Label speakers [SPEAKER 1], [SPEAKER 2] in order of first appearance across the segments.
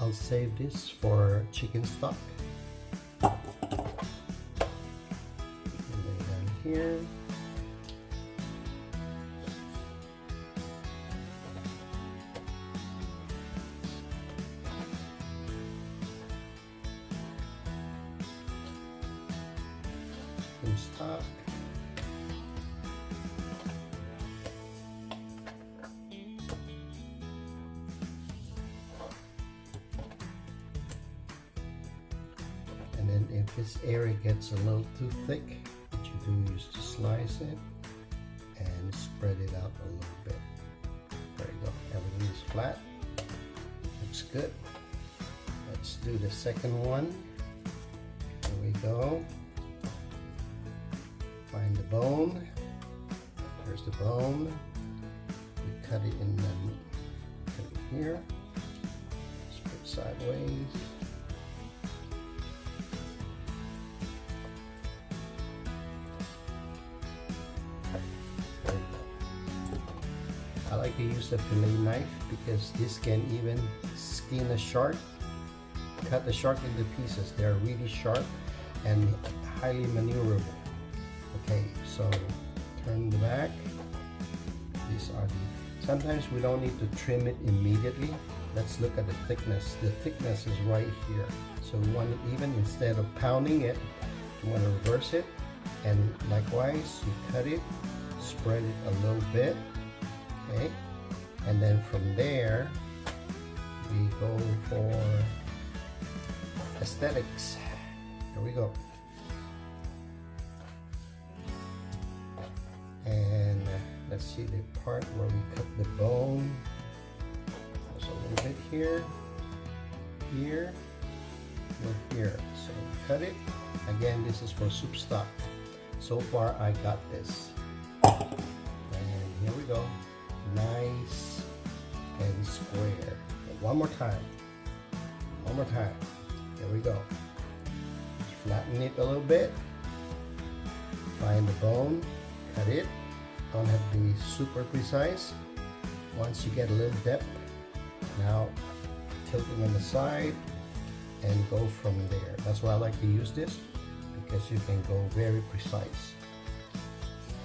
[SPEAKER 1] I'll save this for chicken stock. And lay down here. Chicken stock. And then if this area gets a little too thick, what you do is just slice it and spread it out a little bit. There you go. Everything is flat. Looks good. Let's do the second one. Here we go. Find the bone. There's the bone. We cut it in the, cut it here. Split sideways. I like to use the fillet knife because this can even skin a shark. Cut the shark into pieces. They're really sharp and highly maneuverable. Okay, so turn the back. These are the, sometimes we don't need to trim it immediately. Let's look at the thickness. The thickness is right here. So we want to, even instead of pounding it, you want to reverse it. And likewise, you cut it, spread it a little bit. Okay, and then from there we go for aesthetics. Here we go. And let's see the part where we cut the bone. There's a little bit here, here, and here. So cut it. Again, this is for soup stock. So far I got this. And here we go. Nice and square. One more time. One more time. Here we go. Flatten it a little bit. Find the bone. Cut it. Don't have to be super precise. Once you get a little depth, now tilting on the side and go from there. That's why I like to use this, because you can go very precise.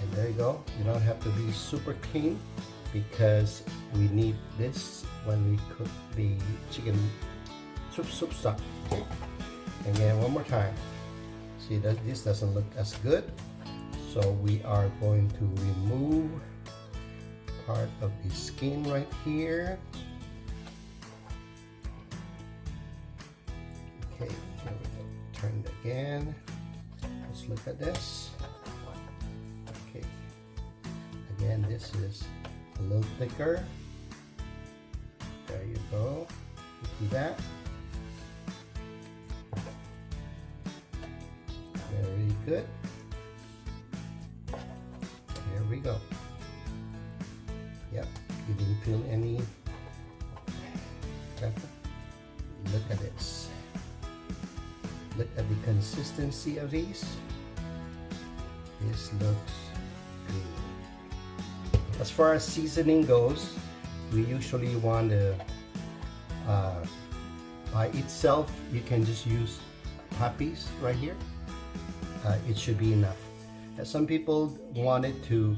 [SPEAKER 1] And there you go. You don't have to be super clean, because we need this when we cook the chicken soup stock. Okay. Again, one more time. See that this doesn't look as good, so we are going to remove part of the skin right here. Okay, here we go. Turn it again. Let's look at this. Okay. Again, this is a little thicker. There you go. See that? Very good. Here we go. Yep, you didn't feel any pepper. Look at this. Look at the consistency of these. This looks good. As far as seasoning goes, we usually want to, by itself, you can just use poppies right here. It should be enough. Some people want it to,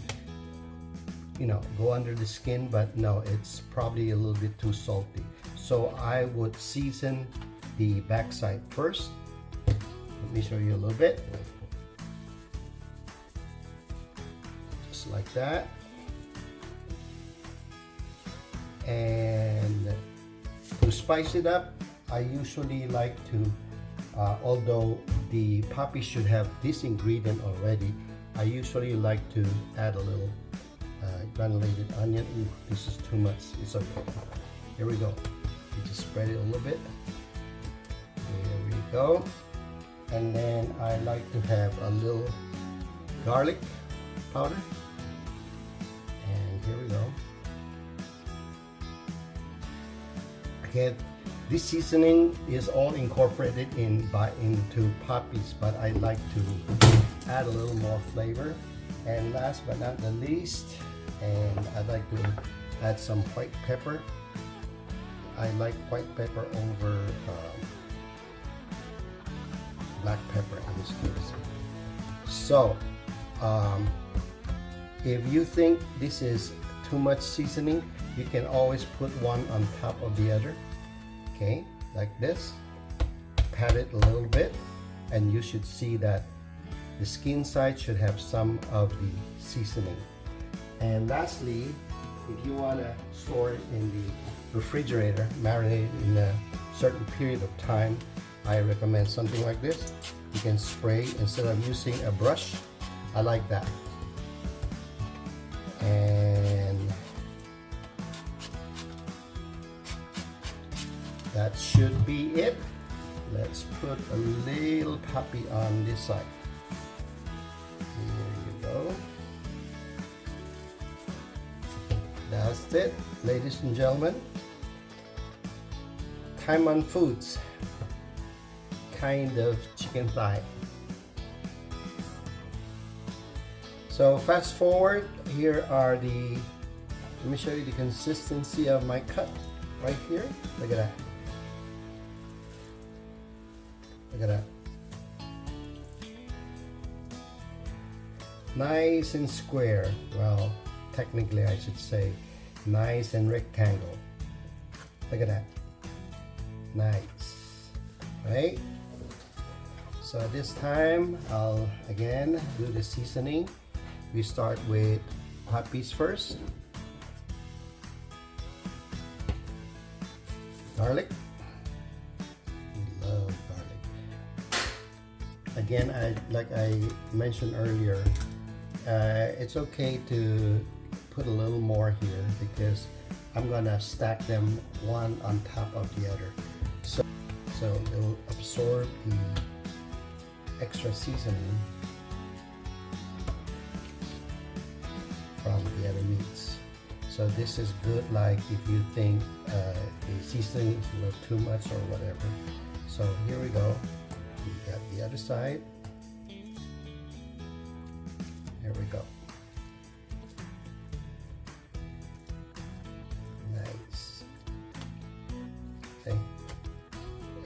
[SPEAKER 1] you know, go under the skin, but no, it's probably a little bit too salty. So I would season the backside first. Let me show you a little bit. Just like that. And to spice it up, I usually like to, although the poppy should have this ingredient already, I usually like to add a little granulated onion. Ooh, this is too much. It's okay. Here we go. You just spread it a little bit. There we go. And then I like to have a little garlic powder. And here we go. Again, this seasoning is all incorporated into poppies, but I like to add a little more flavor. And last but not the least, and I'd like to add some white pepper. I like white pepper over black pepper in this case. So if you think this is too much seasoning, you can always put one on top of the other. Okay, like this. Pat it a little bit, and you should see that the skin side should have some of the seasoning. And lastly, if you want to store it in the refrigerator, marinate it in a certain period of time, I recommend something like this. You can spray instead of using a brush. I like that. And that should be it. Let's put a little puppy on this side. Here you go. That's it, ladies and gentlemen. TimeOnFoods kind of chicken thigh. So fast forward, here are the, let me show you the consistency of my cut right here. Look at that. Look at that. Nice and square. Well, technically I should say nice and rectangle. Look at that. Nice. Right? So this time I'll again do the seasoning. We start with puppies first. Garlic. We love garlic. Again, like I mentioned earlier, it's okay to put a little more here because I'm gonna stack them one on top of the other. So they'll absorb the extra seasoning from the other meats. So this is good, like if you think the seasoning is a little too much or whatever. So here we go. We got the other side. Here we go. Nice. Okay.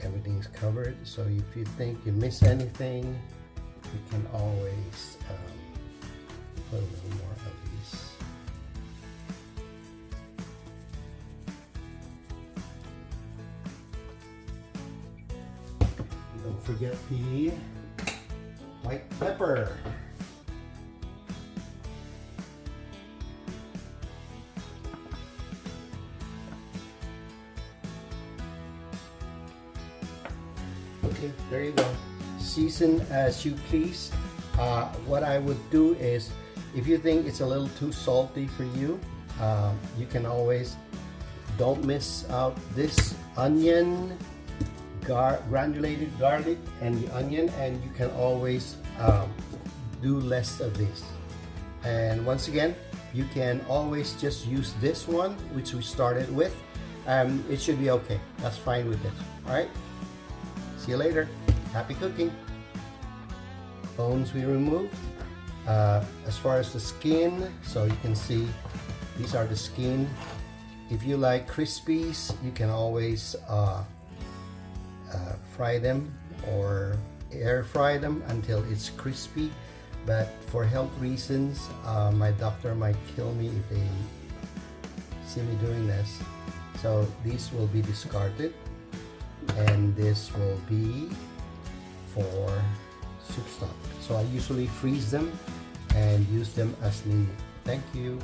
[SPEAKER 1] Everything's covered. So if you think you miss anything, you can always put a little more of these. Don't forget the white pepper. Okay, there you go. Season as you please. What I would do is, if you think it's a little too salty for you, you can always, don't miss out this onion, granulated garlic and the onion, and you can always do less of this. And once again, you can always just use this one which we started with. It should be okay. That's fine with it. All right, see you later. Happy cooking. Bones we removed. As far as the skin, so you can see these are the skin. If you like crispies, you can always fry them or air fry them until it's crispy. But for health reasons, my doctor might kill me if they see me doing this. So these will be discarded, and this will be for soup stock. So I usually freeze them and use them as needed. Thank you.